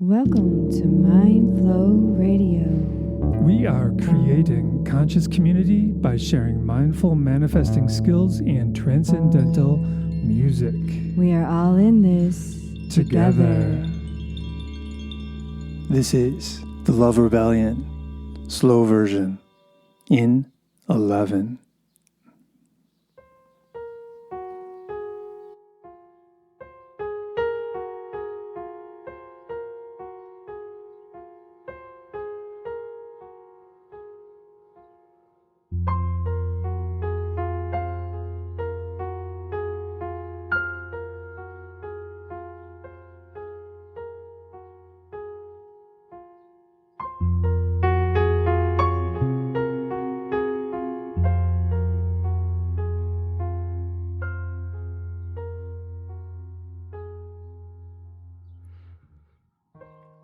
Welcome to Mindflow Radio. We are creating conscious community by sharing mindful manifesting skills and transcendental music. We are all in this together. This is the Love Rebellion, slow version, in 11.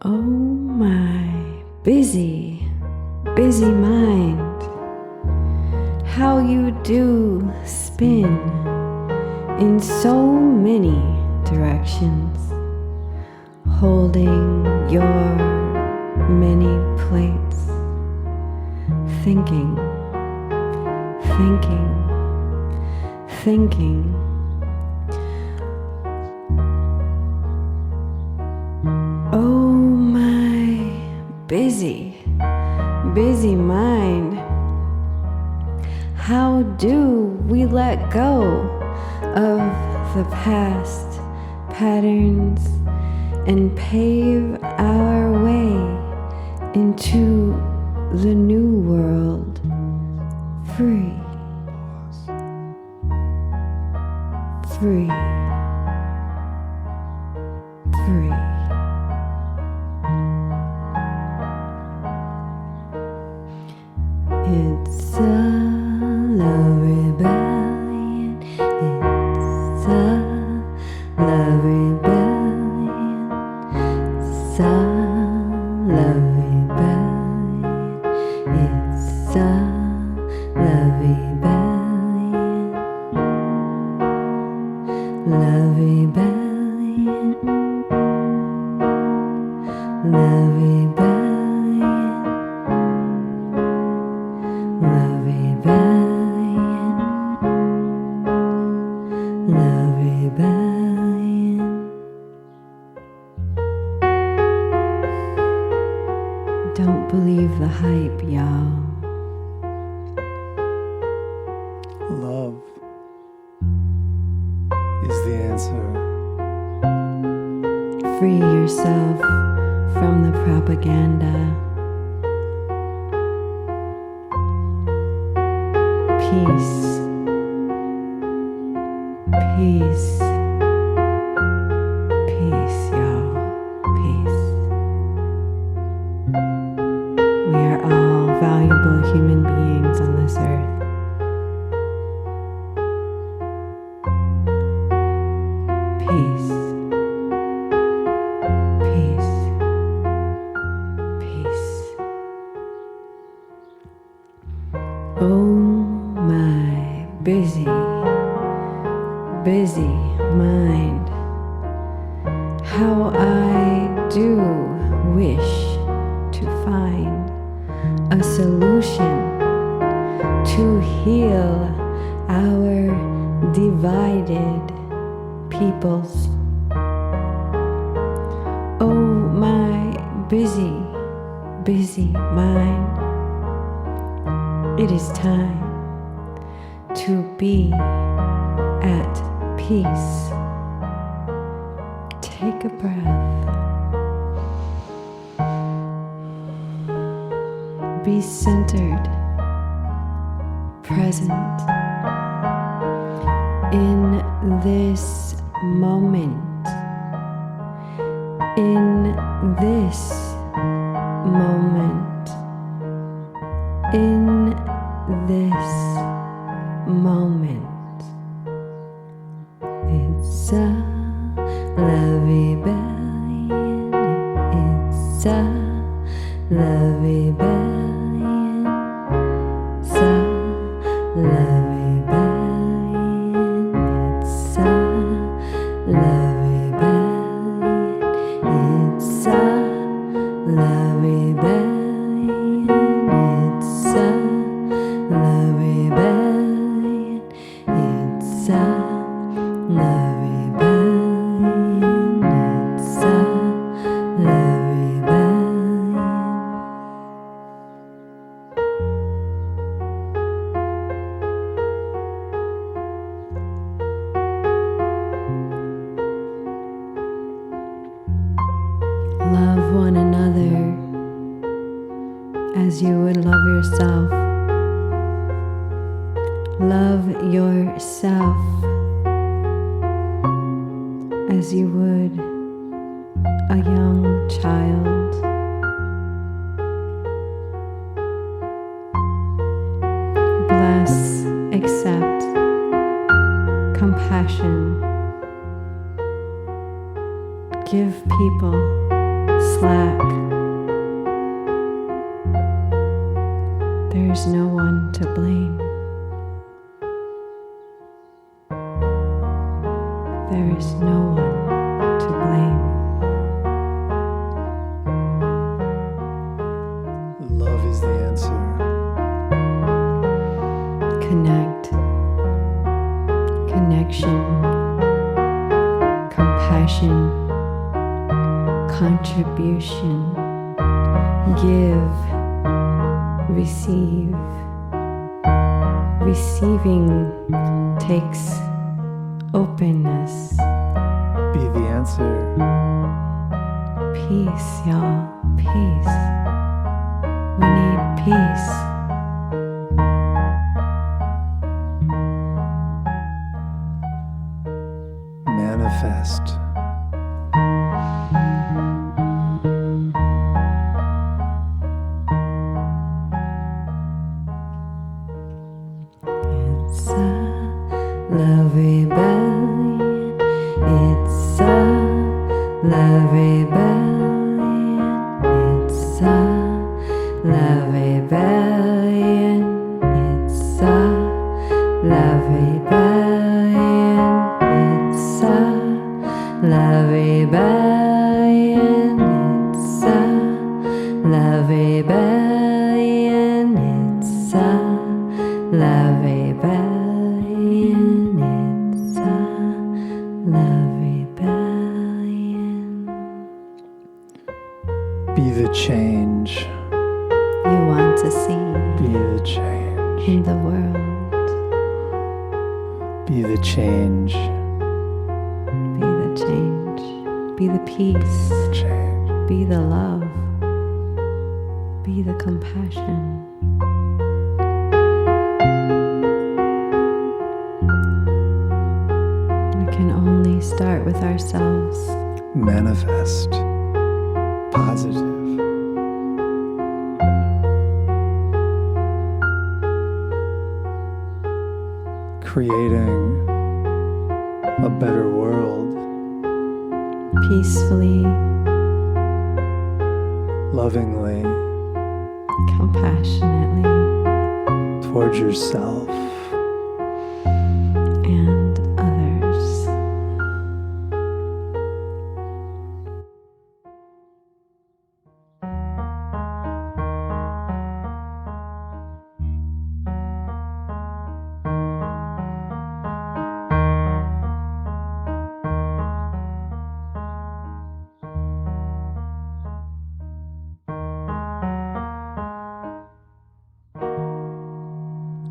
Oh my busy mind, how you do spin in so many directions, holding your many plates, thinking. Oh my busy mind, how do we let go of the past patterns and pave our way into the new world, free. It's a love rebellion. It's a love rebellion. It's a love rebellion. It's a love rebellion. Love rebellion. Love rebellion. Love rebellion, love rebellion. Don't believe the hype, y'all. Love is the answer. Free yourself from the propaganda. Peace, y'all, peace. We are all valuable human beings on this earth. Peace. Oh my busy mind, how I do wish to find a solution to heal our divided peoples. Oh my busy mind, it is time to be at peace. Take a breath. Be centered, present in this moment. In this moment. In this moment. It's a love rebellion. It's a love rebellion. It's a love rebellion. It's a love rebellion. It's a Love one another as you would love yourself. Love yourself as you would a young child. Bless, accept, compassion. Give people slack. There's no one to blame. There is no one to blame. Love is the answer. Connect, connection, compassion, contribution, give, receive. Receiving takes openness. Be the answer. Peace, y'all, peace. We need peace. Manifest. It's a love rebellion. It's a love rebellion. It's a love rebellion. It's a love rebellion. It's a love rebellion. It's a love rebellion. It's a love rebellion. It's a love rebellion. Be the change. You want to see Be the change. in the world. Be the change. Be the change. Be the peace. Change. Be the love. Be the compassion. We can only start with ourselves. Manifest. Positive. Creating a better world. Peacefully, Lovingly. compassionately, Towards yourself. and others.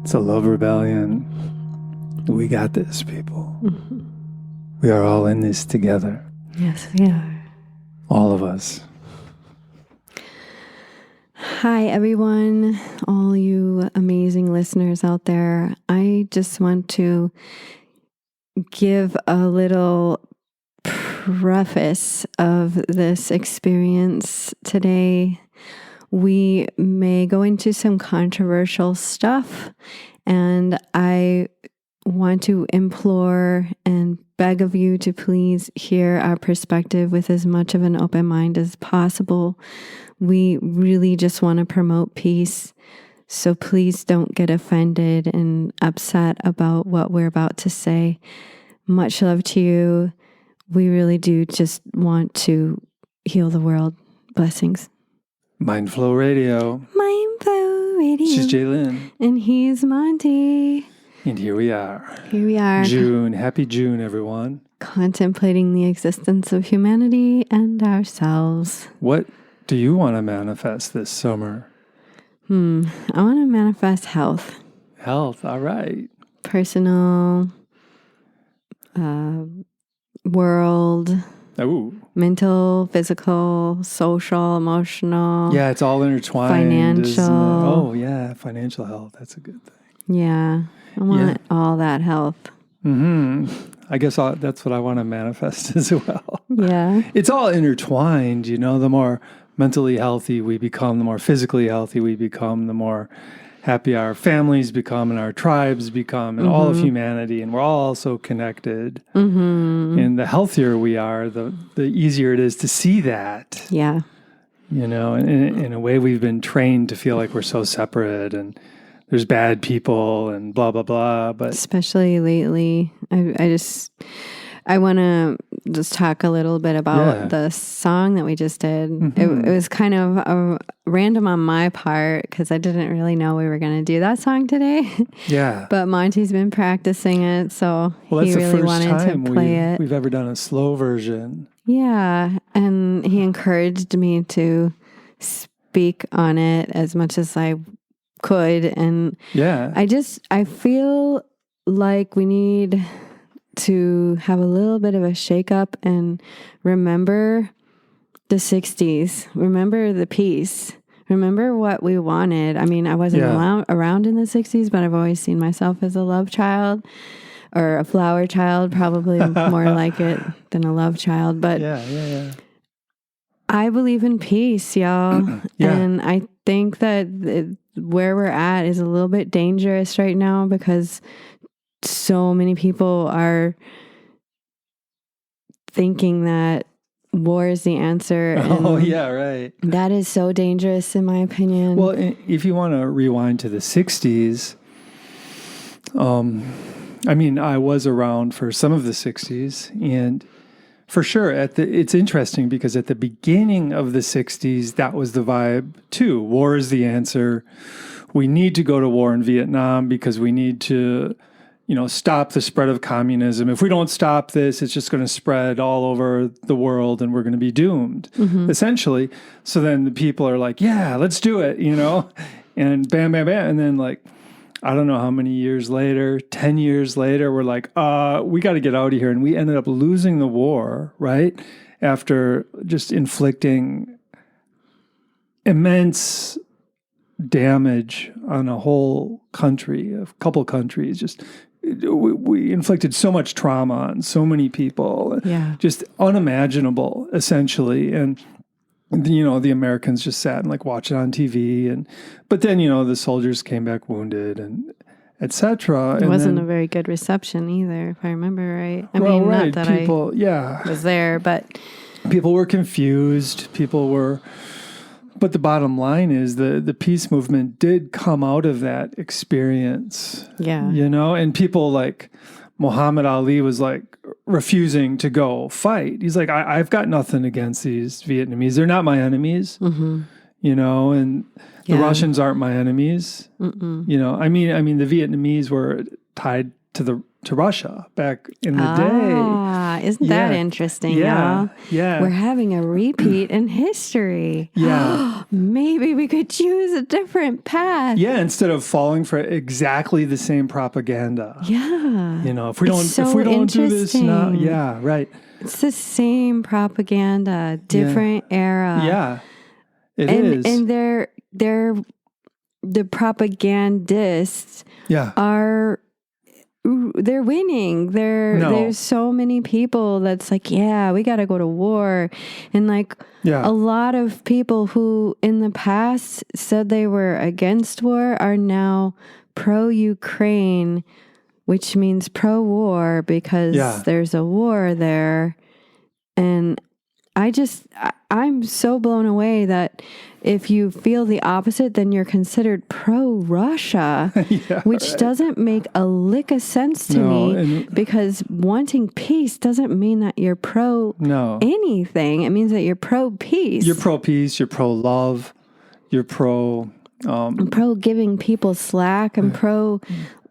It's a love rebellion. We got this, people. We are all in this together. Yes, we are. All of us. Hi, everyone, all you amazing listeners out there. I just want to give a little preface of this experience today. We may go into some controversial stuff, and I want to implore and beg of you to please hear our perspective with as much of an open mind as possible. We really just want to promote peace, so please don't get offended and upset about what we're about to say. Much love to you. We really do just want to heal the world. Blessings. Mindflow Radio. Mindflow Radio. She's Jaylyn. And he's Monte. And here we are. Here we are. June. Happy June, everyone. Contemplating the existence of humanity and ourselves. What do you want to manifest this summer? I want to manifest health. Health. All right. Personal, world, Ooh. Mental, physical, social, emotional. Yeah, it's all intertwined. Financial. Isn't it? Oh, yeah, financial health. That's a good thing. Yeah. I want all that health. I guess that's what I want to manifest as well. Yeah. It's all intertwined, the more mentally healthy we become, the more physically healthy we become, the more happy our families become and our tribes become and all of humanity. And we're all so connected. And the healthier we are, the easier it is to see that. Yeah. In a way we've been trained to feel like we're so separate and there's bad people and blah, blah, blah. But especially lately, I want to just talk a little bit about the song that we just did. It was kind of a random on my part because I didn't really know we were going to do that song today. Yeah. But Monte's been practicing it, so that's he really wanted to play it. We've ever done a slow version. Yeah, and he encouraged me to speak on it as much as I could, and I feel like we need to have a little bit of a shake up and remember the 60s, remember the peace, remember what we wanted. I mean, I wasn't around in the 60s, but I've always seen myself as a love child or a flower child, probably more like it than a love child. But I believe in peace, y'all. And I think that where we're at is a little bit dangerous right now because so many people are thinking that war is the answer. Right. That is so dangerous, in my opinion. Well, if you want to rewind to the 60s, I was around for some of the 60s, and for sure, it's interesting because at the beginning of the 60s, that was the vibe too. War is the answer. We need to go to war in Vietnam because we need to stop the spread of communism. If we don't stop this, it's just going to spread all over the world and we're going to be doomed, essentially. So then the people are like, yeah, let's do it, and bam, bam, bam. And then I don't know how many years later, 10 years later, we're like, we got to get out of here. And we ended up losing the war, right? After just inflicting immense damage on a whole country, a couple countries, just we inflicted so much trauma on so many people, just unimaginable, essentially. And, the Americans just sat and watched it on TV. But then, the soldiers came back wounded and et cetera. It wasn't a very good reception either, if I remember right. Not that people, I was there, but people were confused. But the bottom line is the peace movement did come out of that experience. Yeah. And people like Muhammad Ali was refusing to go fight. He's like, I've got nothing against these Vietnamese. They're not my enemies, and the Russians aren't my enemies. I mean, the Vietnamese were tied to Russia back in the day. Isn't that interesting, y'all? Yeah. We're having a repeat in history. Yeah. Maybe we could choose a different path. Yeah, instead of falling for exactly the same propaganda. Yeah. If we don't do this now, right. It's the same propaganda, different era. Yeah. It is. And the propagandists they're winning. There's so many people that's like, we got to go to war. And a lot of people who in the past said they were against war are now pro-Ukraine, which means pro-war because there's a war there. And I'm so blown away that if you feel the opposite, then you're considered pro-Russia, which doesn't make a lick of sense to me because wanting peace doesn't mean that you're pro-anything. It means that you're pro-peace. You're pro-peace, you're pro-love, you're pro... I'm pro giving people slack. I'm pro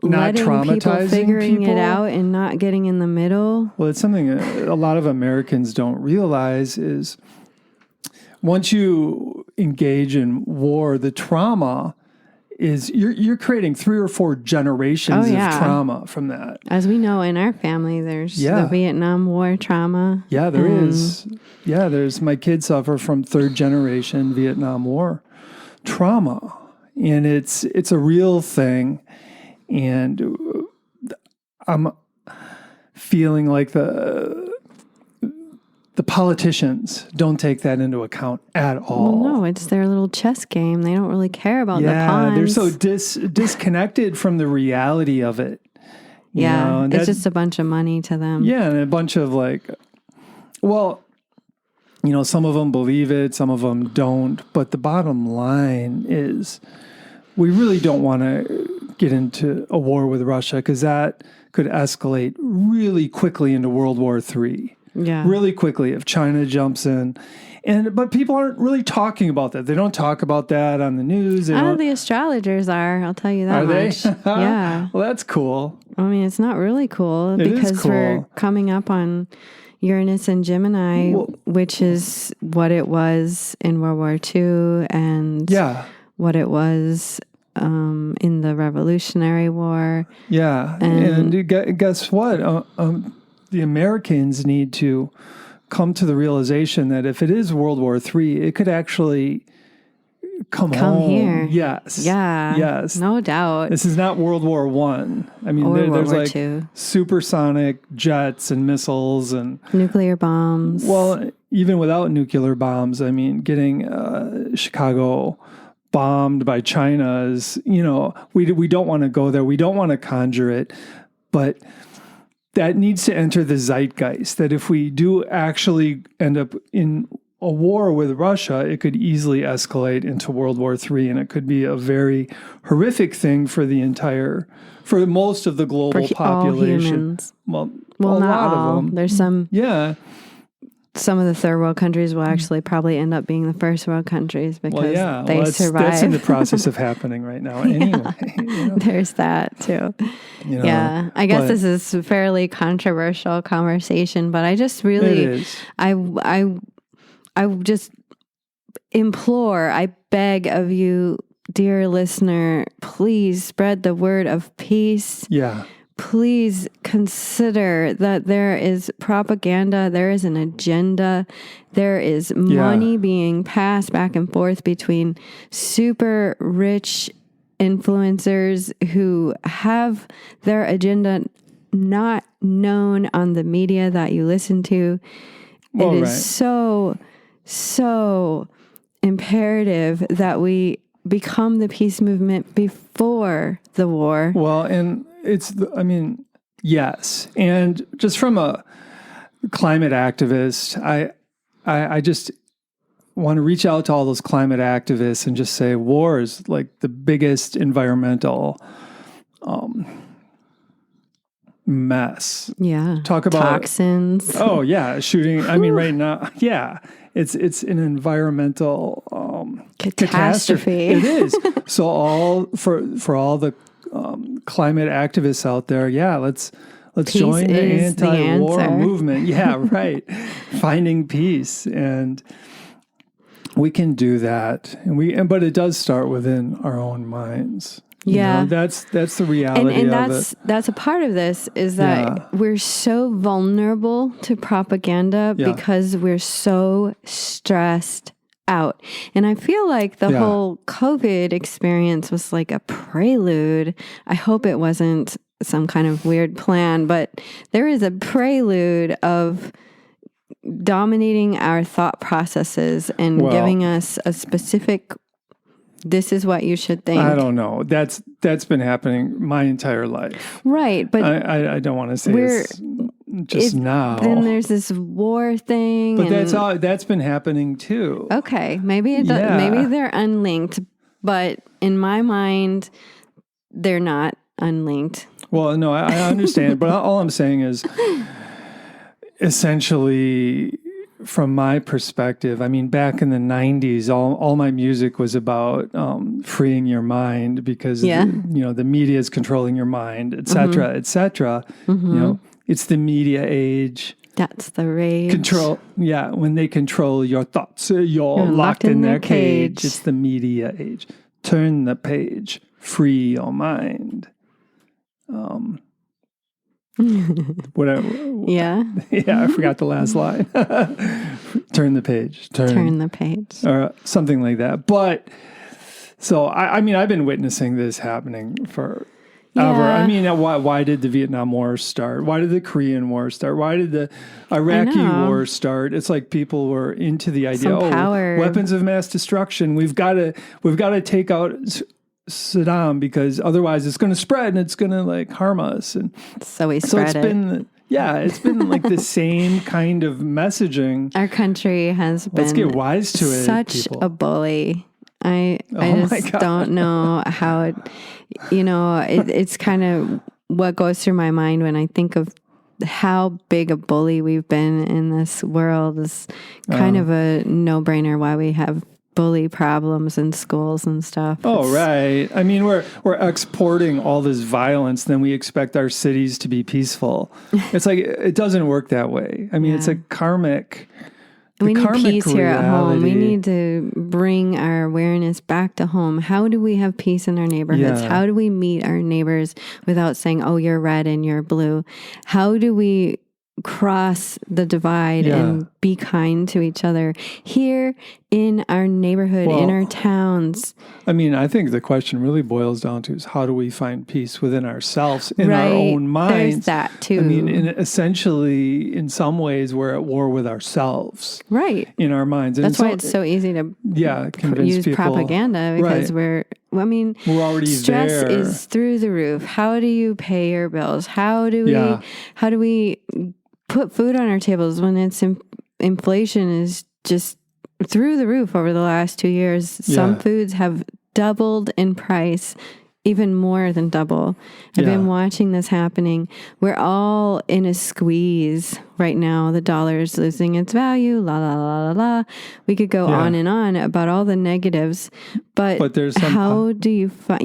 letting people figuring it out and not getting in the middle. Well, it's something a lot of Americans don't realize is once you engage in war, the trauma is you're creating 3 or 4 generations of trauma from that. As we know in our family, there's the Vietnam War trauma. Yeah, there is. Yeah, there's my kids suffer from 3rd generation Vietnam War trauma, and it's a real thing. And I'm feeling like the politicians don't take that into account at all. Well, no, it's their little chess game. They don't really care about the pawns. They're so disconnected from the reality of it. It's just a bunch of money to them. Yeah, and a bunch of some of them believe it, some of them don't. But the bottom line is we really don't want to get into a war with Russia because that could escalate really quickly into World War III. Yeah. Really quickly if China jumps in. But people aren't really talking about that. They don't talk about that on the news. The astrologers are, I'll tell you that much. Are they? Yeah. Well, that's cool. I mean, it's not really cool because we're coming up on Uranus and Gemini, which is what it was in World War II and what it was in the Revolutionary War. Yeah. And guess what? The Americans need to come to the realization that if it is World War III, it could actually come home. Here. Yes. Yeah. Yes. No doubt. This is not World War I. I mean, there's like supersonic jets and missiles and nuclear bombs. Well, even without nuclear bombs, I mean, getting Chicago bombed by China is, we don't want to go there. We don't want to conjure it, but that needs to enter the zeitgeist, that if we do actually end up in a war with Russia, it could easily escalate into World War III, and it could be a very horrific thing for most of the global population. Well, a not lot all. of them. There's some. Yeah. Some of the third world countries will actually probably end up being the first world countries because they survive. That's in the process of happening right now. Anyway, there's that too. Yeah, I guess this is a fairly controversial conversation, but I just really, I just implore, I beg of you, dear listener, please spread the word of peace. Yeah. Please consider that there is propaganda, there is an agenda, there is money being passed back and forth between super rich influencers who have their agenda not known on the media that you listen to. It is so imperative that we become the peace movement before the war. Well, and yes. And just from a climate activist, I just want to reach out to all those climate activists and just say war is like the biggest environmental mess. Yeah. Talk about toxins. Oh yeah, shooting. I mean, right now, it's an environmental catastrophe. It is. So for all the climate activists out there, let's join the anti-war movement. Yeah, right. Finding peace, and we can do that. But it does start within our own minds. That's the reality and of it. That's a part of this is that we're so vulnerable to propaganda because we're so stressed out. And I feel like the whole COVID experience was like a prelude. I hope it wasn't some kind of weird plan, but there is a prelude of dominating our thought processes and giving us a specific, this is what you should think. I don't know. That's been happening my entire life. Right. But I don't want to say it's just now. Then there's this war thing. But that's been happening too. Okay. Maybe maybe they're unlinked, but in my mind, they're not unlinked. Well, no, I understand. But all I'm saying is essentially, from my perspective, I mean, back in the 90s, all my music was about freeing your mind because the media is controlling your mind, et cetera, et cetera. It's the media age. That's the rage. Control. Yeah, when they control your thoughts, you're locked in their cage. It's the media age. Turn the page. free your mind. Whatever. Yeah. Yeah, I forgot the last line. Turn the page. Turn the page. Or something like that. But so I mean, I've been witnessing this happening for ever. Yeah. I mean, why did the Vietnam War start? Why did the Korean War start? Why did the Iraqi War start? It's like people were into the idea, power. Weapons of mass destruction. We've got to take out Saddam because otherwise it's going to spread and it's going to like harm us. And so we spread it. It's been like the same kind of messaging. Our country has been Let's get wise to it. Such a bully. I just don't know how it, it's kind of what goes through my mind when I think of how big a bully we've been in this world. Is kind of a no-brainer why we have bully problems in schools and stuff. Oh, right. I mean, we're exporting all this violence, then we expect our cities to be peaceful. It's like, it doesn't work that way. I mean, it's a karmic. We need peace here at home. We reality. need to bring our awareness back to home. How do we have peace in our neighborhoods? Yeah. How do we meet our neighbors without saying, oh, you're red and you're blue? How do we cross the divide and be kind to each other here in our neighborhood, in our towns? I mean, I think the question really boils down to is how do we find peace within ourselves, in our own minds? There's that too. I mean, essentially, in some ways, we're at war with ourselves. Right. In our minds. And that's why it's so easy to convince use people. propaganda because we're already stress there. is through the roof. How do you pay your bills? How do we put food on our tables when inflation is just through the roof over the last 2 years? Some foods have doubled in price, even more than double. I've been watching this happening. We're all in a squeeze right now. The dollar is losing its value, la, la, la, la, la. We could go on and on about all the negatives, but there's some how do you find,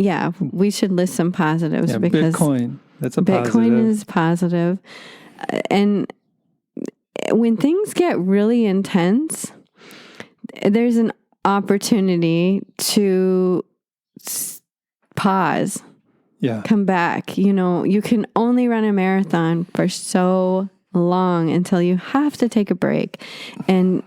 we should list some positives because Bitcoin, that's a Bitcoin positive. is positive. And when things get really intense, there's an opportunity to pause, come back. You can only run a marathon for so long until you have to take a break and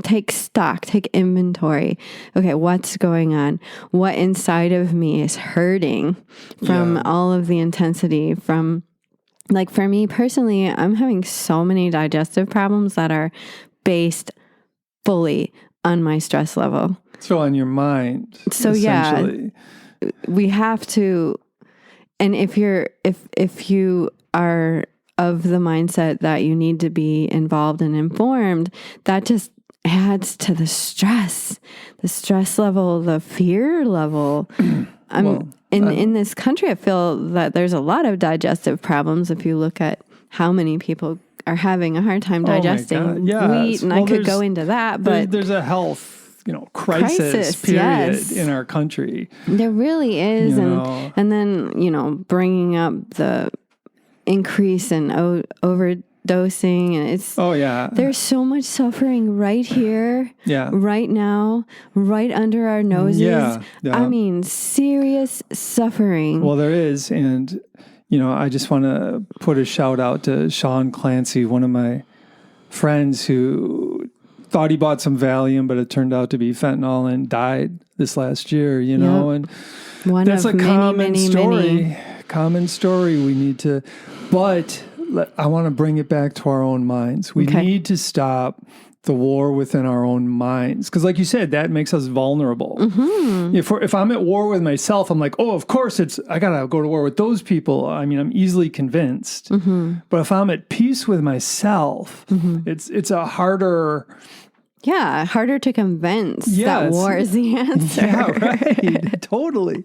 take stock, take inventory. Okay, what's going on? What inside of me is hurting from all of the intensity, from like for me personally, I'm having so many digestive problems that are based fully on my stress level. So on your mind. So we have to, and if you are of the mindset that you need to be involved and informed, that just adds to the stress level, the fear level. In this country, I feel that there's a lot of digestive problems. If you look at how many people are having a hard time digesting wheat, and I could go into that, but there's a health, crisis period in our country. There really is, and then bringing up the increase in overdosing, and it's there's so much suffering right here, right now, right under our noses. I mean, serious suffering. Well, there is, and I just want to put a shout out to Sean Clancy, one of my friends who thought he bought some Valium, but it turned out to be fentanyl and died this last year. And that's a common story. Common story. We need to, but I want to bring it back to our own minds. We need to stop the war within our own minds. Because like you said, that makes us vulnerable. Mm-hmm. If I'm at war with myself, I'm like, oh, of course I got to go to war with those people. I mean, I'm easily convinced. Mm-hmm. But if I'm at peace with myself, it's a harder... Yeah, harder to convince that war is the answer. Yeah, right. Totally.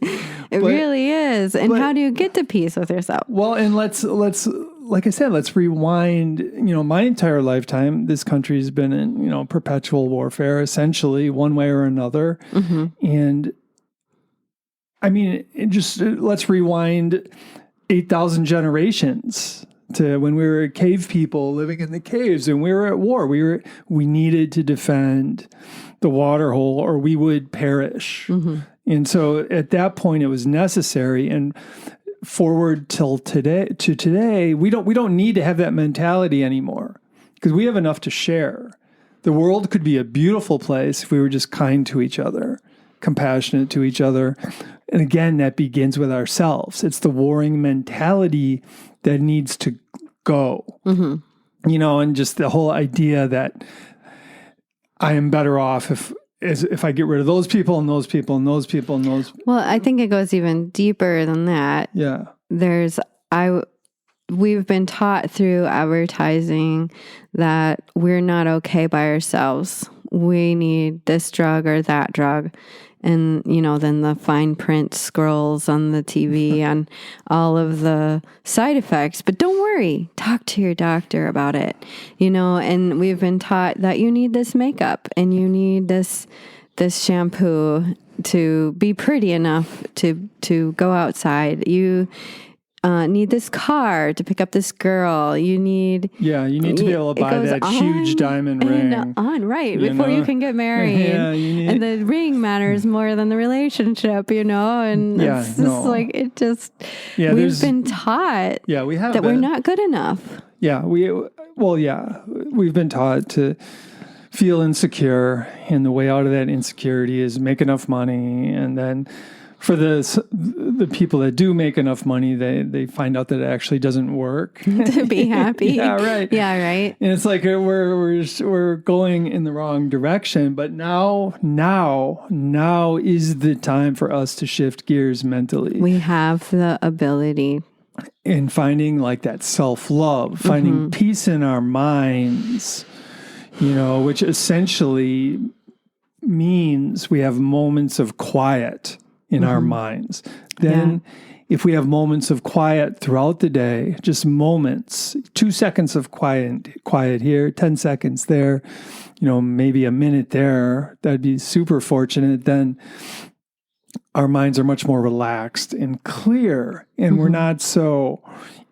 It really is. And how do you get to peace with yourself? Well, and let's like I said, let's rewind. My entire lifetime, this country has been in, perpetual warfare, essentially, one way or another. Mm-hmm. And I mean, let's rewind 8,000 generations to when we were cave people living in the caves and we were at war. We needed to defend the water hole or we would perish. Mm-hmm. And so at that point it was necessary. And forward till today, we don't need to have that mentality anymore because we have enough to share. The world could be a beautiful place if we were just kind to each other, compassionate to each other. And again, that begins with ourselves. It's the warring mentality that needs to go. And just the whole idea that I am better off if I get rid of those people and those people and those people and those. Well, I think it goes even deeper than that. Yeah. We've been taught through advertising that we're not okay by ourselves. We need this drug or that drug. And, then the fine print scrolls on the TV and all of the side effects. But don't worry, talk to your doctor about it. And we've been taught that you need this makeup and you need this shampoo to be pretty enough to go outside. You need this car to pick up this girl. You need to be able to buy that huge diamond ring. Right, before you can get married. Yeah, and the ring matters more than the relationship, And it's just we've been taught that we're not good enough. Yeah, we've been taught to feel insecure, and the way out of that insecurity is make enough money, and then for the people that do make enough money, they find out that it actually doesn't work to be happy. Yeah, right. Yeah, right. And it's like we're going in the wrong direction. But now is the time for us to shift gears mentally. We have the ability. In finding like that self-love, finding peace in our minds, which essentially means we have moments of quiet in our minds. Then if we have moments of quiet throughout the day, just moments, 2 seconds of quiet here, 10 seconds there, maybe a minute there, that'd be super fortunate. Then our minds are much more relaxed and clear, and we're not so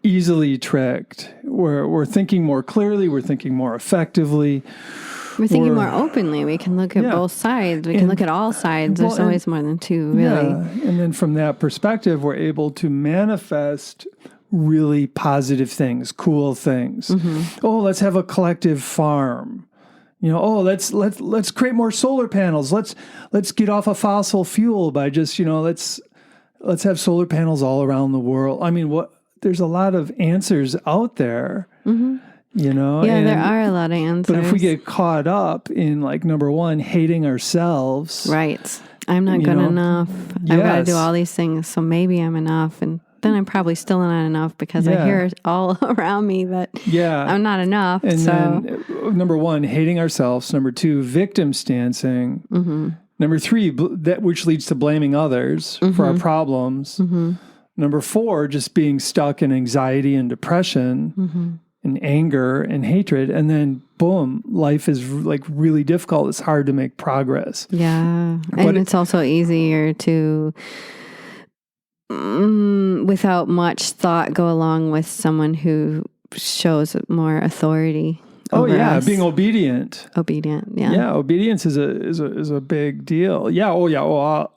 easily tricked. We're thinking more clearly, we're thinking more effectively. We're thinking more openly. We can look at both sides. We can look at all sides. There's always more than two, really. Yeah. And then from that perspective, we're able to manifest really positive things, cool things. Oh, let's have a collective farm. Let's create more solar panels. Let's get off of fossil fuel by just, let's have solar panels all around the world. I mean, there's a lot of answers out there. There are a lot of answers. But if we get caught up in number one, hating ourselves. Right. I'm not good enough. I've got to do all these things, so maybe I'm enough. And then I'm probably still not enough because I hear it all around me that I'm not enough. And then number one, hating ourselves. Number two, victim stancing. Number three, which leads to blaming others for our problems. Number four, just being stuck in anxiety and depression. And anger and hatred, and then boom, life is really difficult. It's hard to make progress. Yeah, and it's also easier to, without much thought, go along with someone who shows more authority. Us. Being obedient. Yeah, obedience is a big deal.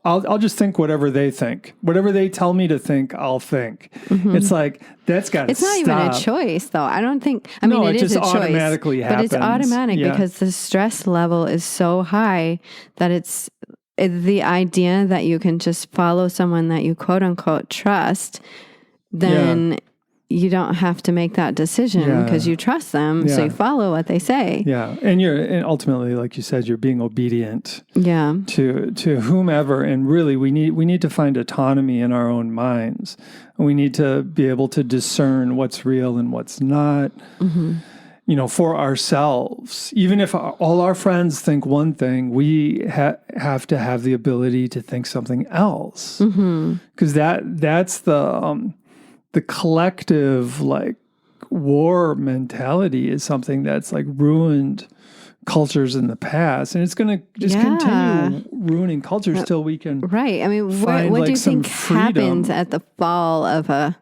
I'll just think whatever they think. Whatever they tell me to think, I'll think. It's like that's got to stop. It's not even a choice, though. I don't think. I mean, it is a choice, automatically happens. But it's automatic because the stress level is so high that it's the idea that you can just follow someone that you quote unquote trust. Then. You don't have to make that decision because you trust them, so you follow what they say. Yeah, and ultimately, like you said, you're being obedient. To whomever, and really, we need to find autonomy in our own minds. We need to be able to discern what's real and what's not. For ourselves, even if all our friends think one thing, we have to have the ability to think something else. Because that's the collective war mentality is something that's ruined cultures in the past, and it's going to just continue ruining cultures till we can. Right. I mean, what do you think happens at the fall of a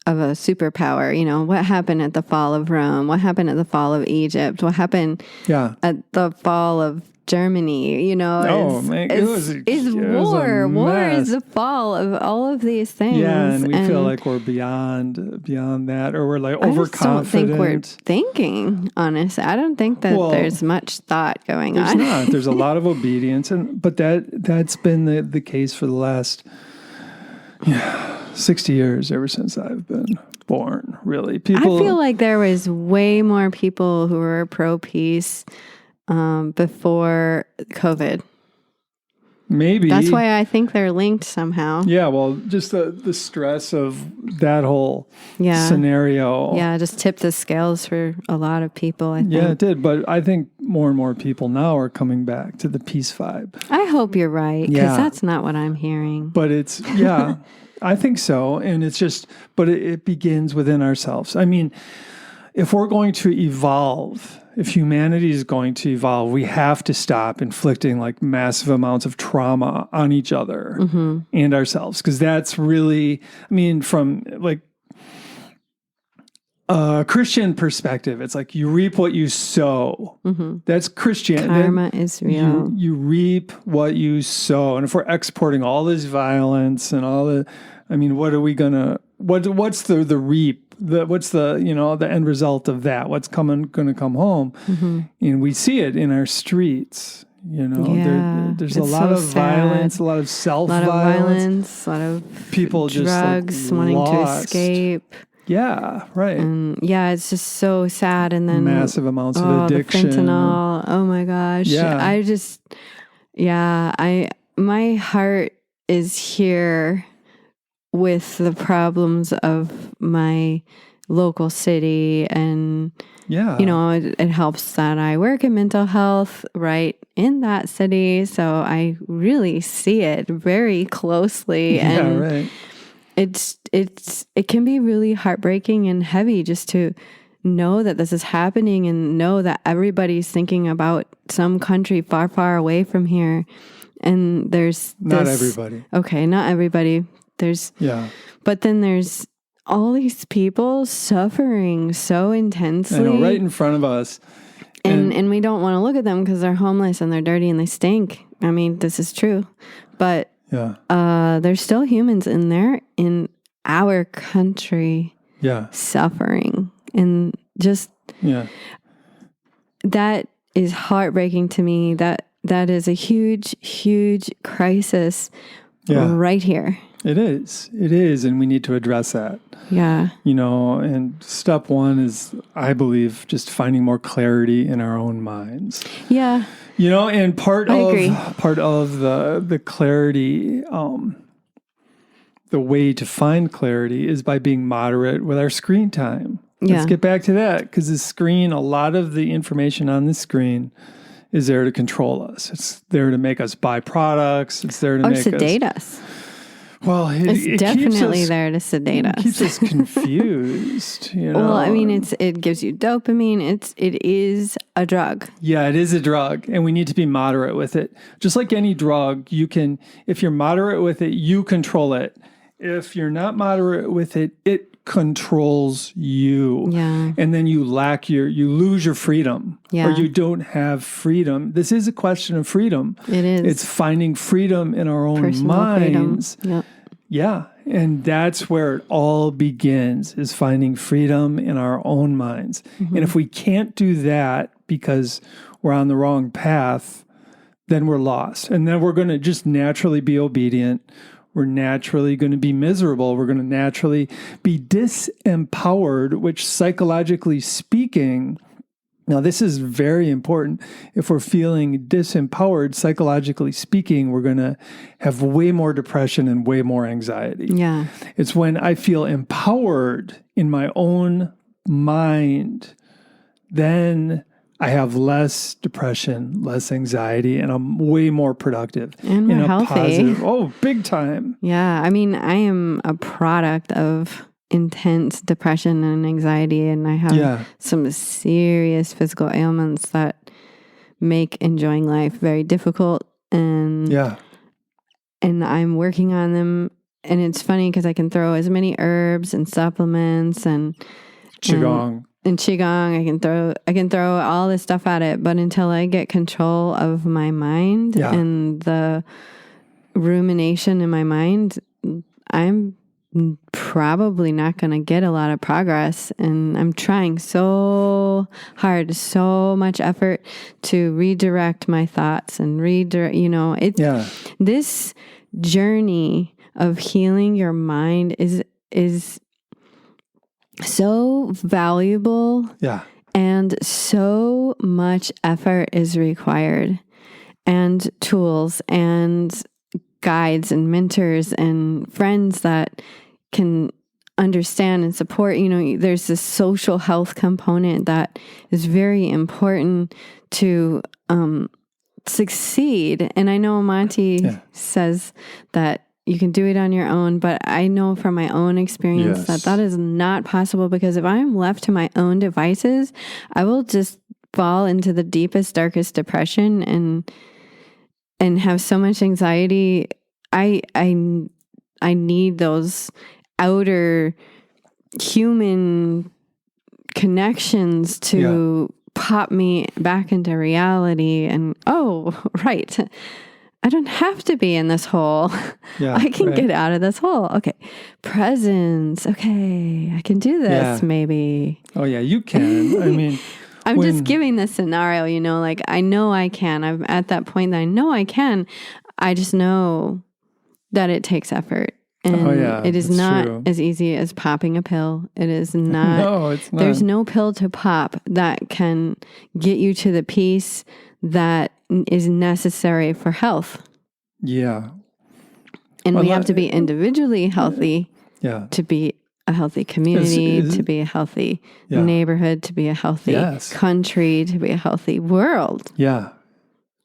superpower? What happened at the fall of Rome? What happened at the fall of Egypt? What happened at the fall of Germany, you know, is war. War is the fall of all of these things. Yeah, and we feel like we're beyond that, or we're like overconfident. I just don't think we're thinking, honestly. I don't think that there's much thought going on. There's not. There's a lot of obedience, but that's been the case for the last 60 years, ever since I've been born, really. I feel like there was way more people who were pro-peace before COVID. Maybe. That's why I think they're linked somehow. Yeah, well, just the stress of that whole scenario. Yeah, just tipped the scales for a lot of people, I think. Yeah, it did. But I think more and more people now are coming back to the peace vibe. I hope you're right, because that's not what I'm hearing. But it's, I think so. And it's just, but it begins within ourselves. I mean, if we're going to evolve, if humanity is going to evolve, we have to stop inflicting like massive amounts of trauma on each other and ourselves. Because that's really, I mean, from like a Christian perspective, it's like you reap what you sow. That's Christian. Karma is real. You reap what you sow. And if we're exporting all this violence and all the, I mean, what are we going to, what's the reap? What's the the end result of that? What's going to come home? And we see it in our streets. There's a lot of violence, a lot of self-violence, a lot of people drugs, just like wanting lost. to escape. Yeah, right. And it's just so sad. And then massive amounts of addiction. The fentanyl. Oh my gosh. Yeah. My heart is here with the problems of my local city, and it helps that I work in mental health right in that city, so I really see it very closely. And it can be really heartbreaking and heavy just to know that this is happening, and know that everybody's thinking about some country far, far away from here. And there's not everybody. Okay, not everybody. But then there's all these people suffering so intensely. I know, right in front of us. And we don't want to look at them because they're homeless and they're dirty and they stink. I mean, this is true. But there's still humans in there in our country suffering. And just that is heartbreaking to me. That is a huge, huge crisis right here. It is. And we need to address that. Yeah. And step one is, I believe, just finding more clarity in our own minds. Yeah. And part of the clarity, the way to find clarity is by being moderate with our screen time. Let's get back to that, because the screen, a lot of the information on the screen is there to control us. It's there to make us buy products. It's there to sedate us. Well, it's definitely there to sedate us. It keeps us confused. Well, I mean, it gives you dopamine. It is a drug. Yeah, it is a drug, and we need to be moderate with it. Just like any drug, if you're moderate with it, you control it. If you're not moderate with it, it controls you. Yeah. And then you lose your freedom. Yeah. Or you don't have freedom. This is a question of freedom. It is. It's finding freedom in our own Personal minds. Freedom. Yep. Yeah. And that's where it all begins, is finding freedom in our own minds. And if we can't do that because we're on the wrong path, then we're lost. And then we're going to just naturally be obedient. We're naturally going to be miserable. We're going to naturally be disempowered, which psychologically speaking, now this is very important. If we're feeling disempowered, psychologically speaking, we're going to have way more depression and way more anxiety. Yeah. It's when I feel empowered in my own mind, then I have less depression, less anxiety, and I'm way more productive. And more healthy. Big time. Yeah. I mean, I am a product of intense depression and anxiety, and I have some serious physical ailments that make enjoying life very difficult. And I'm working on them. And it's funny because I can throw as many herbs and supplements and Qigong. in Qigong, I can throw all this stuff at it, but until I get control of my mind and the rumination in my mind, I'm probably not going to get a lot of progress. And I'm trying so hard, so much effort to redirect my thoughts and this journey of healing your mind is so valuable. Yeah. And so much effort is required, and tools and guides and mentors and friends that can understand and support. There's this social health component that is very important to succeed. And I know Monte says that you can do it on your own, but I know from my own experience that is not possible, because if I'm left to my own devices, I will just fall into the deepest, darkest depression and have so much anxiety. I need those outer human connections to pop me back into reality. And right, I don't have to be in this hole. Yeah, I can get out of this hole. Okay. Presence. Okay. I can do this maybe. Oh yeah, you can. I mean, I'm just giving this scenario, like I know I can. I'm at that point that I know I can. I just know that it takes effort. And it is not as easy as popping a pill. It is not. No, it's not. There's no pill to pop that can get you to the peace that is necessary for health. Yeah. And we have to be individually healthy to be a healthy community, to be a healthy neighborhood, to be a healthy country, to be a healthy world. Yeah,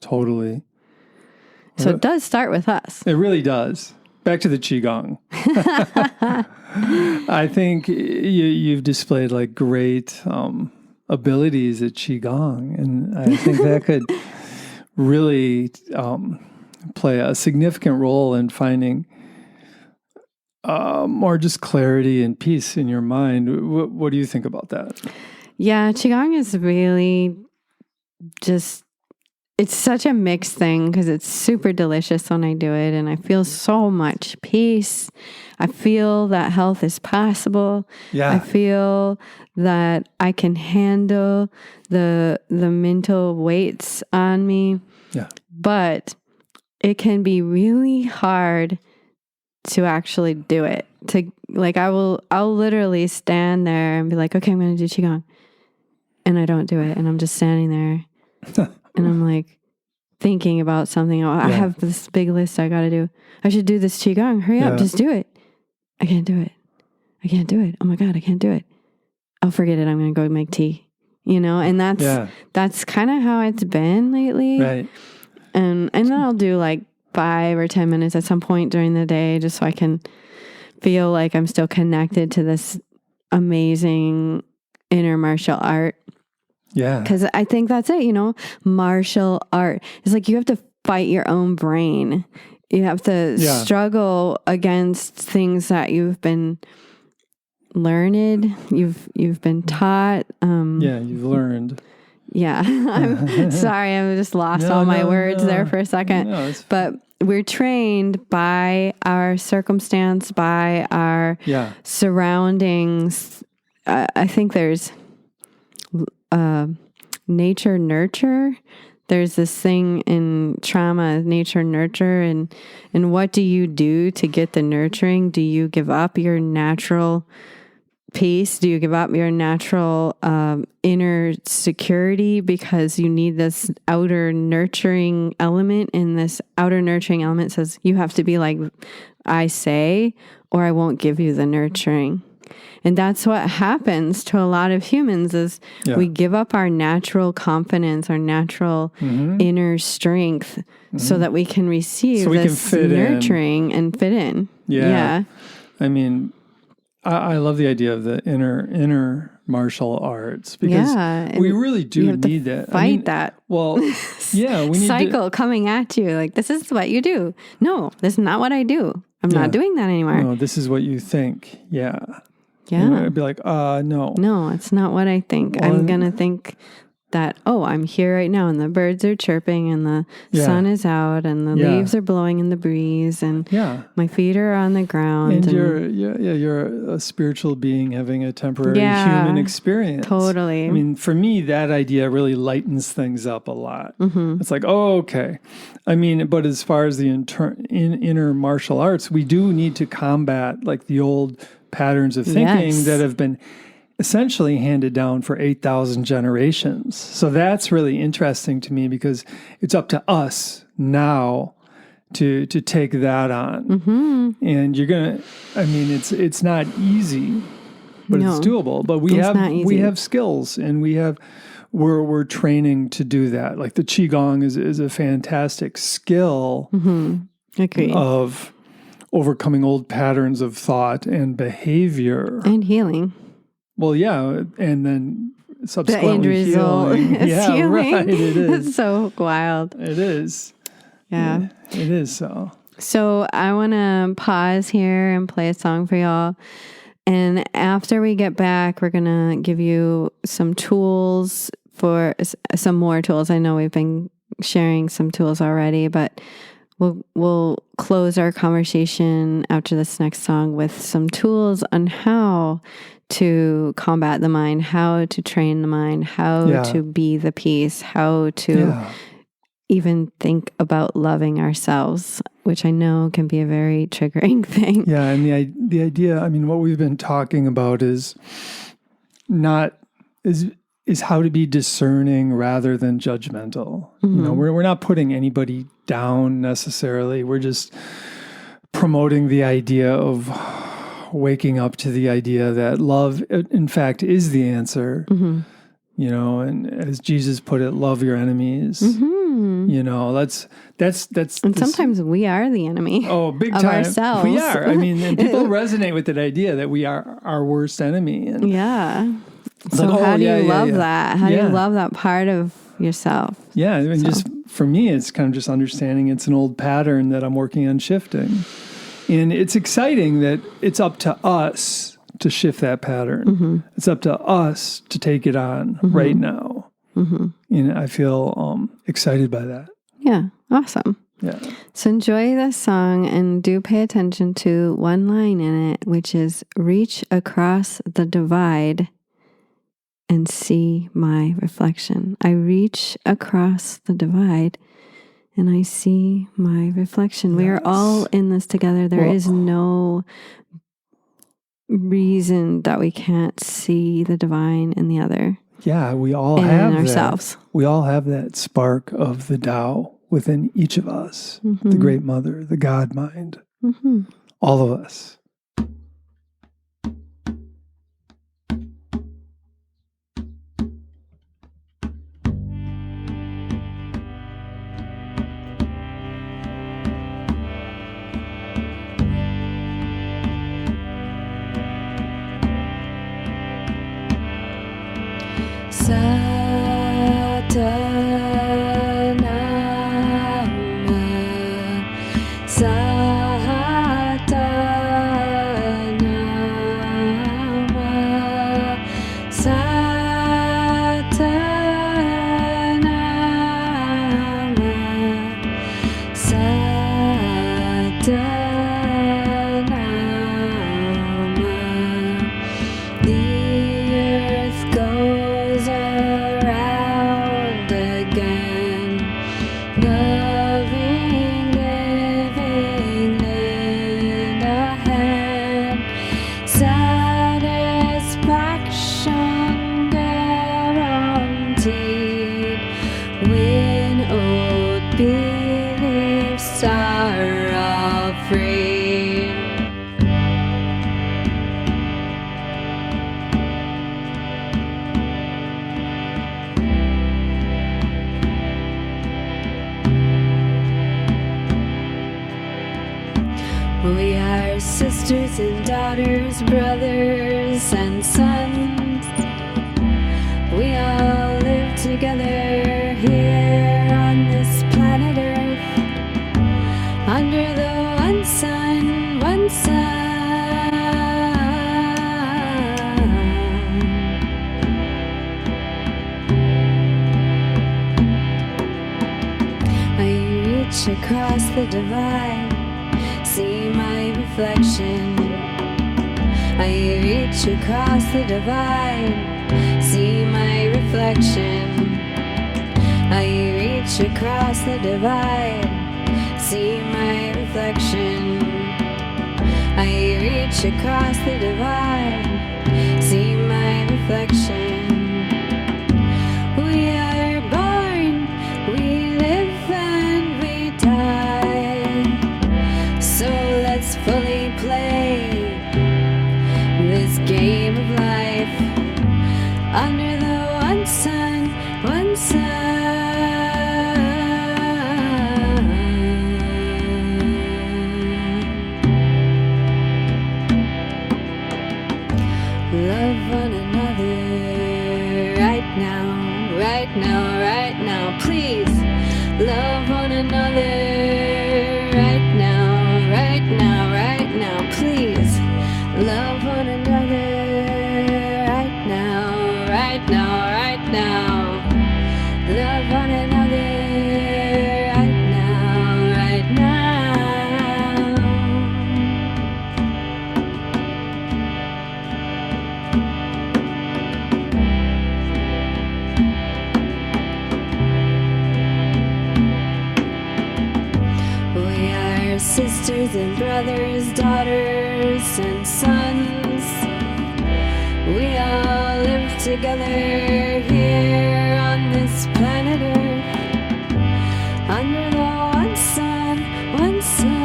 totally. So it does start with us. It really does. Back to the Qigong. I think you've displayed like great abilities at Qigong. And I think that could really play a significant role in finding more just clarity and peace in your mind. What do you think about that? Yeah, Qigong is really just, it's such a mixed thing because it's super delicious when I do it, and I feel so much peace. I feel that health is possible. Yeah. I feel that I can handle the mental weights on me. Yeah. But it can be really hard to actually do it. I'll literally stand there and be like, okay, I'm going to do Qigong. And I don't do it. And I'm just standing there. And I'm like thinking about something. I have this big list I got to do. I should do this Qigong. Hurry up, just do it. I can't do it. I can't do it. Oh my God, I can't do it. I'll forget it. I'm going to go make tea. And that's kind of how it's been lately. Right. And then I'll do like 5 or 10 minutes at some point during the day just so I can feel like I'm still connected to this amazing inner martial art. Yeah. Because I think that's it, martial art. It's like you have to fight your own brain. You have to struggle against things that you've been learned, you've been taught. You've learned. Yeah. I'm sorry, I just lost all my words there for a second. No, but we're trained by our circumstance, by our surroundings. I think there's nature nurture. There's this thing in trauma, nature nurture, and what do you do to get the nurturing? Do you give up your natural peace? Do you give up your natural inner security because you need this outer nurturing element? And this outer nurturing element says you have to be like I say, or I won't give you the nurturing. And that's what happens to a lot of humans is we give up our natural confidence, our natural inner strength so that we can receive this nurturing and fit in. Yeah. I mean, I love the idea of the inner martial arts because we really do need that. Fight that. Well, we need cycle coming at you. Like, this is what you do. No, this is not what I do. I'm not doing that anymore. No, this is what you think. Yeah. Yeah. I'd be like, no. No, it's not what I think. Well, I'm going to think that, I'm here right now and the birds are chirping and the sun is out and the leaves are blowing in the breeze and my feet are on the ground. And you're a spiritual being having a temporary human experience. Totally. I mean, for me, that idea really lightens things up a lot. It's like, okay. I mean, but as far as the inner martial arts, we do need to combat like the old patterns of thinking that have been essentially handed down for 8,000 generations. So that's really interesting to me because it's up to us now to take that on. And you're going to, I mean, it's not easy, but it's doable. But we have skills and we're training to do that. Like the Qigong is a fantastic skill of overcoming old patterns of thought and behavior. And healing. Well, yeah, and then subsequently the end result healing. Healing. Right, it is. It's so wild. It is. Yeah. It is so. So I want to pause here and play a song for y'all. And after we get back, we're going to give you some tools some more tools. I know we've been sharing some tools already, but we'll close our conversation after this next song with some tools on how to combat the mind, how to train the mind, how to be the peace, how to even think about loving ourselves, which I know can be a very triggering thing. Yeah, and the idea, I mean, what we've been talking about is how to be discerning rather than judgmental. You know, we're not putting anybody down necessarily. We're just promoting the idea of waking up to the idea that love, in fact, is the answer. You know, and as Jesus put it, love your enemies. You know, that's. And sometimes we are the enemy. Oh, big of time. Ourselves. We are. I mean, and people resonate with that idea that we are our worst enemy. And so how do you love that? How do you love that part of yourself? Yeah, I mean, just for me, it's kind of just understanding it's an old pattern that I'm working on shifting. And it's exciting that it's up to us to shift that pattern. It's up to us to take it on right now. And I feel excited by that. Yeah, awesome. Yeah. So enjoy this song and do pay attention to one line in it, which is reach across the divide and see my reflection. I reach across the divide and I see my reflection. Yes. We are all in this together. There is no reason that we can't see the divine in the other. Yeah, we all have ourselves. That. We all have that spark of the Tao within each of us. The Great Mother, the God Mind. All of us. We are sisters and daughters, brothers and sons. We all live together here on this planet Earth, under the one sun, reach across the divide, see my reflection. I reach across the divide, see my reflection. I reach across the divide, see my reflection. I reach across the divide, see my reflection. We are born, we live and we die. So let's fully play this game of life under the one sun, one sun. Love one another right now, right now, right now. Please love one another right now, right now, right now. Please love one another right now, right now, right now. Love one another right now, right now. We are sisters and brothers, daughters and sons. We all live together here on this planet Earth, under the one sun, one sun.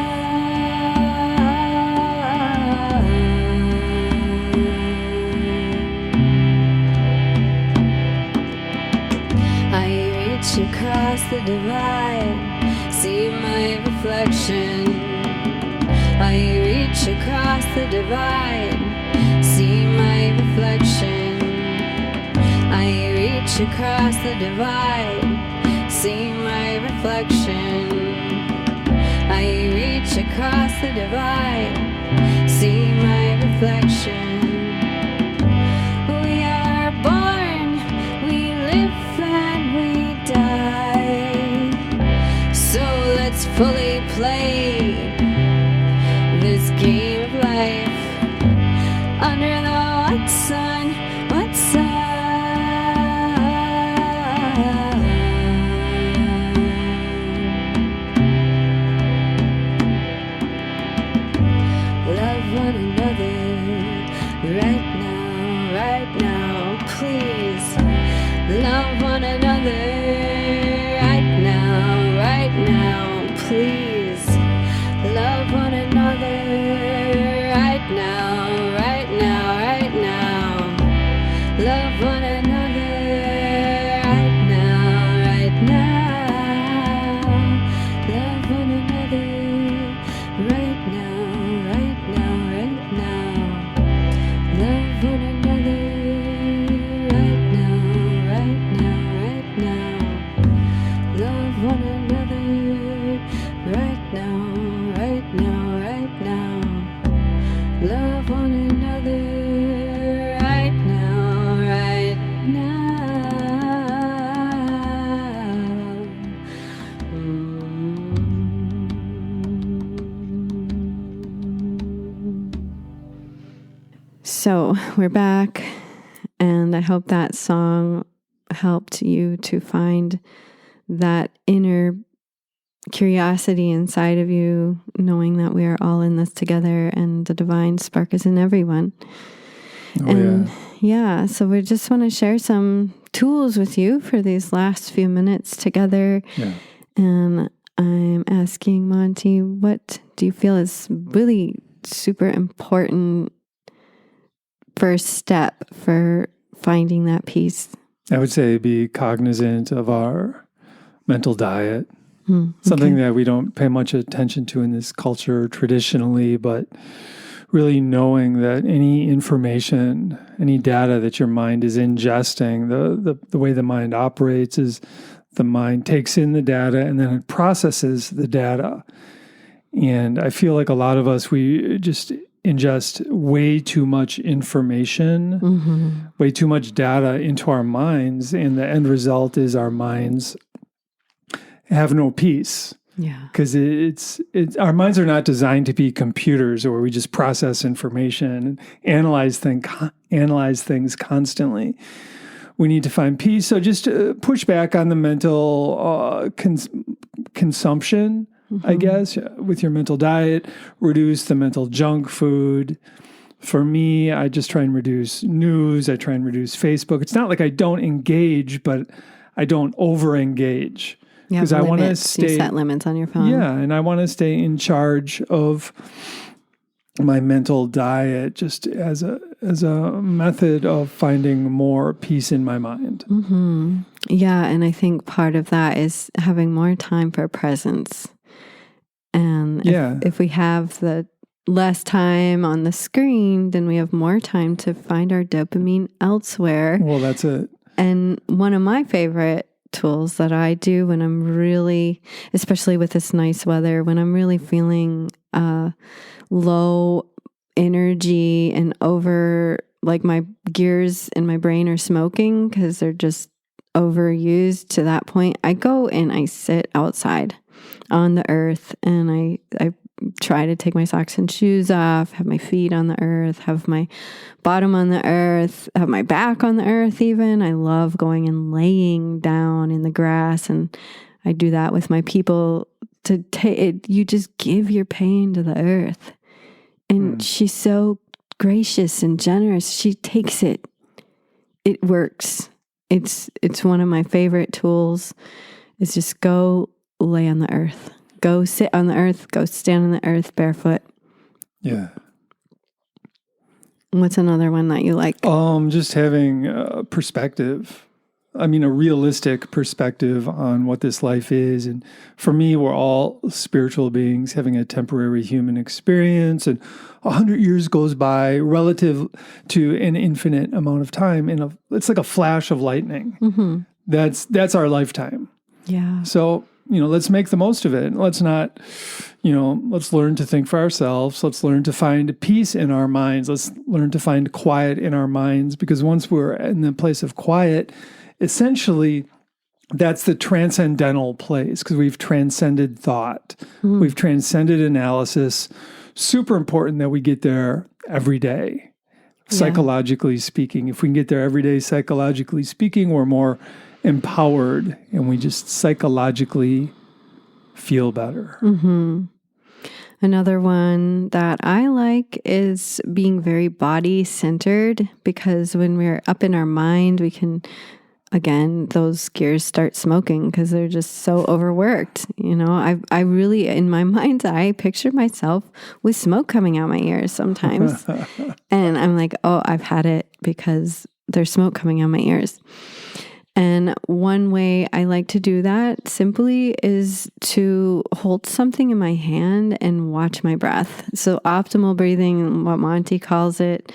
I reach across the divide, see my reflection. I reach across the divide, see my reflection. I reach across the divide, see my reflection. I reach across the divide, see my reflection. We are born, we live and we die. So let's fully play this game of life under the one sun, one sun. Love one another right now, right now. Please love one another right now, right now. Please love one another right now, right now, right now. Love one another right now, right now. Love one another right now, right now, right now. Love one another right now, right now, right now. Love one another right now, right now, right now. Love one another right now, right now. So we're back, and I hope that song helped you to find that inner curiosity inside of you, knowing that we are all in this together and the divine spark is in everyone. So we just want to share some tools with you for these last few minutes together. Yeah. And I'm asking Monte, what do you feel is really super important first step for finding that peace? I would say be cognizant of our mental diet. Something that we don't pay much attention to in this culture traditionally, but really knowing that any information, any data that your mind is ingesting, the way the mind operates is the mind takes in the data and then it processes the data. And I feel like a lot of us, we just ingest way too much information, way too much data into our minds. And the end result is our minds have no peace. Yeah. Because it's our minds are not designed to be computers where we just process information and analyze things constantly. We need to find peace. So just push back on the mental consumption, I guess, with your mental diet. Reduce the mental junk food. For me, I just try and reduce news. I try and reduce Facebook. It's not like I don't engage, but I don't over-engage. Because I want to stay. You set limits on your phone. Yeah, and I want to stay in charge of my mental diet, just as a method of finding more peace in my mind. Mm-hmm. Yeah, and I think part of that is having more time for presence. And if we have the less time on the screen, then we have more time to find our dopamine elsewhere. Well, that's it. And one of my favorite tools that I do when I'm really, especially with this nice weather, when I'm really feeling low energy and over, like my gears in my brain are smoking because they're just overused to that point, I go and I sit outside on the earth and I try to take my socks and shoes off, have my feet on the earth, have my bottom on the earth, have my back on the earth even. I love going and laying down in the grass, and I do that with my people to take it. You just give your pain to the earth. And she's so gracious and generous. She takes it. It works. It's one of my favorite tools is just go lay on the earth. Go sit on the earth. Go stand on the earth barefoot. Yeah. What's another one that you like? Just having perspective. I mean, a realistic perspective on what this life is. And for me, we're all spiritual beings having a temporary human experience. And 100 years goes by relative to an infinite amount of time. And it's like a flash of lightning. Mm-hmm. That's our lifetime. Yeah. So, let's make the most of it. Let's not, let's learn to think for ourselves. Let's learn to find peace in our minds. Let's learn to find quiet in our minds. Because once we're in the place of quiet, essentially, that's the transcendental place because we've transcended thought. We've transcended analysis. Super important that we get there every day, psychologically speaking. If we can get there every day, psychologically speaking, we're more empowered and we just psychologically feel better. Mm-hmm. Another one that I like is being very body-centered, because when we're up in our mind, we can, again, those gears start smoking because they're just so overworked. I really, in my mind's eye, picture myself with smoke coming out my ears sometimes. And I'm like, oh, I've had it because there's smoke coming out my ears. And one way I like to do that simply is to hold something in my hand and watch my breath. So optimal breathing, what Monte calls it,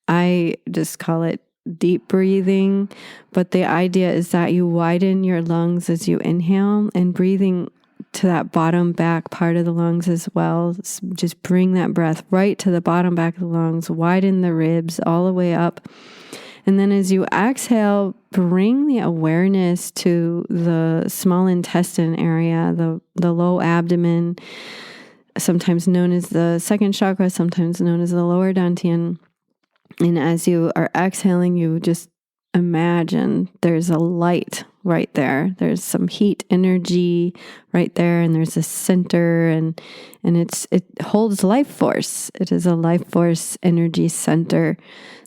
I just call it deep breathing. But the idea is that you widen your lungs as you inhale, and breathing to that bottom back part of the lungs as well. Just bring that breath right to the bottom back of the lungs, widen the ribs all the way up. And then as you exhale, bring the awareness to the small intestine area, the low abdomen, sometimes known as the second chakra, sometimes known as the lower dantian. And as you are exhaling, you just imagine there's a light right there. There's some heat energy right there, and there's a center, and it holds life force. It is a life force energy center.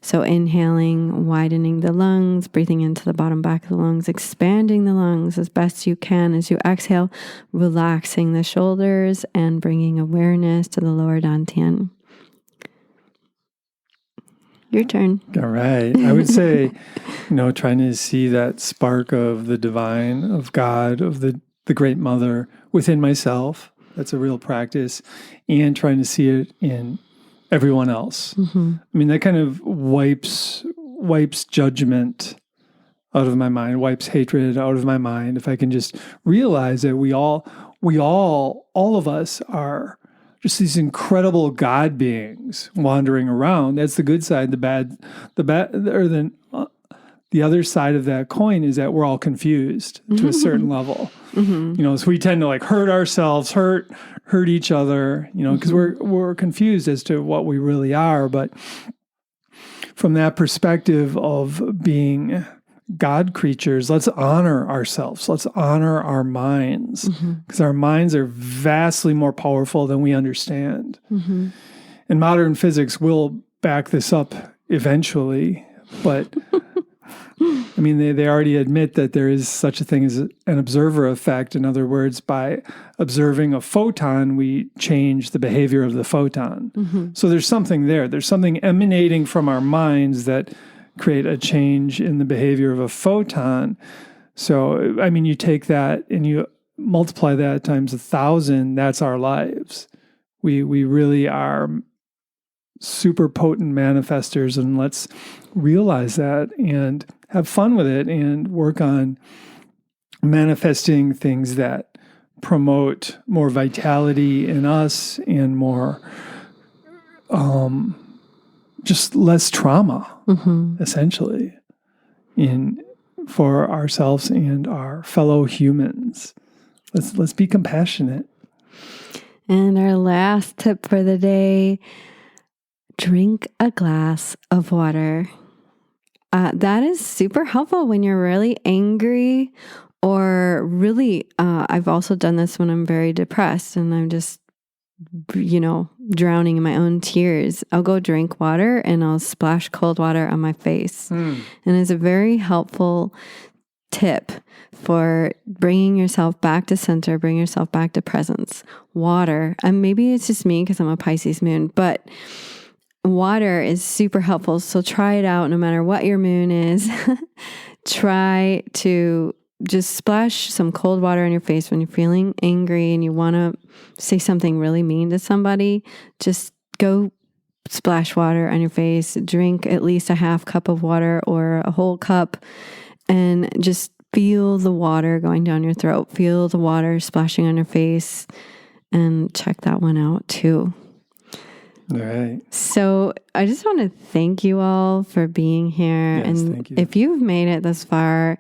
So inhaling, widening the lungs, breathing into the bottom back of the lungs, expanding the lungs as best you can. As you exhale, relaxing the shoulders and bringing awareness to the lower dantian. Your turn. All right. I would say, trying to see that spark of the divine, of God, of the great mother within myself. That's a real practice. And trying to see it in everyone else. Mm-hmm. I mean, that kind of wipes judgment out of my mind, wipes hatred out of my mind. If I can just realize that we all of us are just these incredible God beings wandering around. That's the good side. The bad, or the the other side of that coin is that we're all confused to a certain level. So we tend to like hurt ourselves, hurt each other, because we're confused as to what we really are. But from that perspective of being God creatures, let's honor ourselves. Let's honor our minds, because our minds are vastly more powerful than we understand. And modern physics will back this up eventually, but I mean, they already admit that there is such a thing as an observer effect. In other words, by observing a photon, we change the behavior of the photon. So there's something there. There's something emanating from our minds that create a change in the behavior of a photon. So, I mean, you take that and you multiply that times 1,000, that's our lives. We really are super potent manifestors, and let's realize that and have fun with it and work on manifesting things that promote more vitality in us and more just less trauma, essentially, for ourselves and our fellow humans. Let's be compassionate. And our last tip for the day: drink a glass of water. That is super helpful when you're really angry, or really, I've also done this when I'm very depressed and I'm just, drowning in my own tears. I'll go drink water and I'll splash cold water on my face. And it's a very helpful tip for bringing yourself back to center, bring yourself back to presence. Water, and maybe it's just me because I'm a Pisces moon, but water is super helpful. So try it out no matter what your moon is. Try to just splash some cold water on your face when you're feeling angry and you want to say something really mean to somebody. Just go splash water on your face. Drink at least a half cup of water or a whole cup, and just feel the water going down your throat. Feel the water splashing on your face, and check that one out too. All right. So I just want to thank you all for being here. Yes, and thank you. If you've made it this far,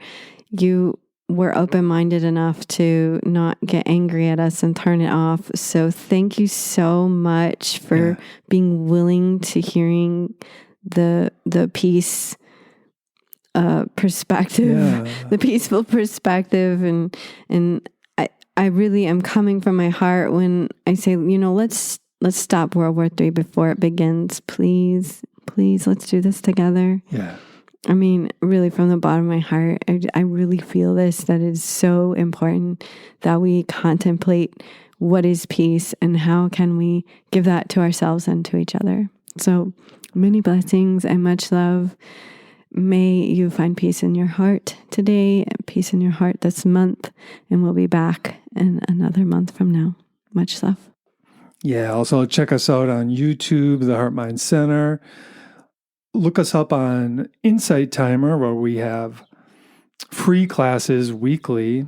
you were open-minded enough to not get angry at us and turn it off. So thank you so much for being willing to hearing the peace perspective, the peaceful perspective. And I really am coming from my heart when I say, let's stop World War III before it begins. Please, let's do this together. Yeah. I mean, really from the bottom of my heart, I really feel this, that it's so important that we contemplate what is peace and how can we give that to ourselves and to each other. So many blessings and much love. May you find peace in your heart today, peace in your heart this month, and we'll be back in another month from now. Much love. Yeah, also check us out on YouTube, the Heart Mind Center. Look us up on Insight Timer, where we have free classes weekly.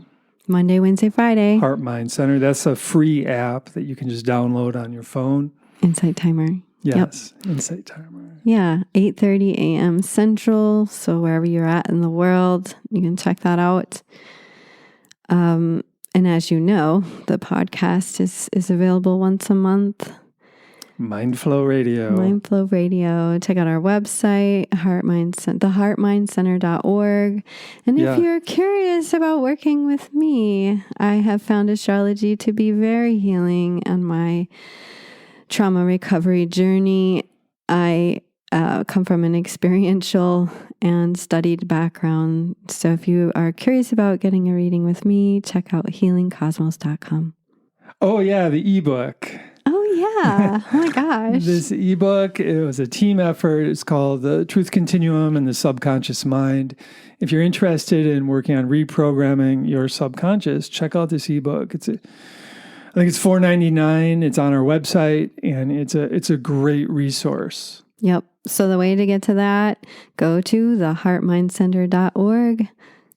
Monday, Wednesday, Friday. Heart Mind Center. That's a free app that you can just download on your phone. Insight Timer. Yes, Insight Timer. Yeah, 8:30 a.m. Central. So wherever you're at in the world, you can check that out. And as you know, the podcast is available once a month. Mindflow Radio. Mindflow Radio. Check out our website, theheartmindcenter.org. And if you're curious about working with me, I have found astrology to be very healing on my trauma recovery journey. I come from an experiential and studied background. So if you are curious about getting a reading with me, check out healingcosmos.com. Oh, yeah, the ebook. Oh, yeah. Oh, my gosh. This ebook, it was a team effort. It's called The Truth Continuum and the Subconscious Mind. If you're interested in working on reprogramming your subconscious, check out this ebook. I think it's $4.99. It's on our website, and it's a great resource. Yep. So the way to get to that, go to theheartmindcenter.org,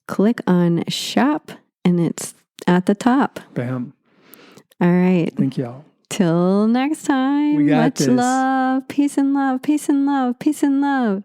click on shop, and it's at the top. Bam. All right. Thank y'all. Till next time. We got Much this. love. Peace and love. Peace and love. Peace and love.